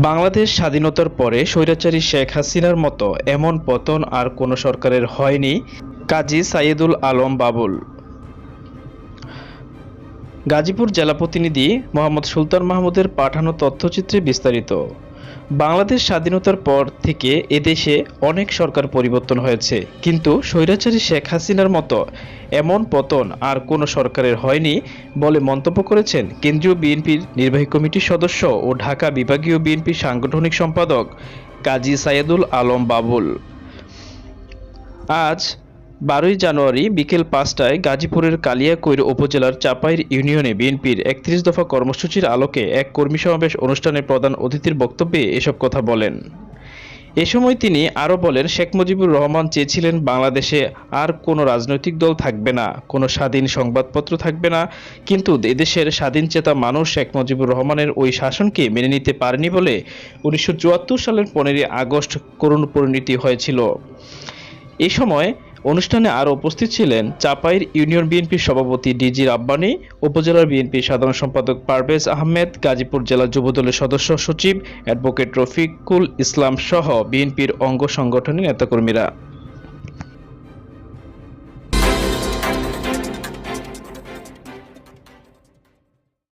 বাংলাদেশ স্বাধীনতার পরে স্বৈরাচারী শেখ হাসিনার মতো এমন পতন আর কোনো সরকারের হয়নি। কাজী সাইয়েদুল আলম বাবুল। গাজীপুর জেলা প্রতিনিধি মোহাম্মদ সুলতান মাহমুদের পাঠানো তথ্যচিত্রে বিস্তারিত। বাংলাদেশ স্বাধীনতার পর থেকে এদেশে অনেক সরকার পরিবর্তন হয়েছে, কিন্তু স্বৈরাচারী শেখ হাসিনার মতো এমন পতন আর কোনো সরকারের হয়নি বলে মন্তব্য করেছেন কেন্দ্রীয় বিএনপির নির্বাহী কমিটির সদস্য ও ঢাকা বিভাগীয় বিএনপির সাংগঠনিক সম্পাদক কাজী সাইয়েদুল আলম বাবুল। আজ 12ই জানুয়ারি বিকেল 5টায় গাজীপুরের কালিয়াকৈর উপজেলার চাপাইর ইউনিয়নে বিএনপির 31 দফা কর্মসূচির আলোকে এক কর্মী সমাবেশ অনুষ্ঠানে প্রধান অতিথির বক্তব্যে এসব কথা বলেন। এ সময় তিনি আরও বলেন, শেখ মুজিবুর রহমান চেয়েছিলেন বাংলাদেশে আর কোনো রাজনৈতিক দল থাকবে না, কোনো স্বাধীন সংবাদপত্র থাকবে না, কিন্তু এদেশের স্বাধীনচেতা মানুষ শেখ মুজিবুর রহমানের ওই শাসনকে মেনে নিতে পারেনি বলে 1974 সালের 15ই আগস্ট করুণ পরিণতি হয়েছিল। এ সময় অনুষ্ঠানে আরও উপস্থিত ছিলেন চাপাইর ইউনিয়ন বিএনপির সভাপতি ডিজি রাব্বানী, উপজেলার বিএনপির সাধারণ সম্পাদক পারভেজ আহমেদ, গাজীপুর জেলা যুবদলের সদস্য সচিব অ্যাডভোকেট রফিকুল ইসলাম সহ বিএনপির অঙ্গ সংগঠনের নেতাকর্মীরা।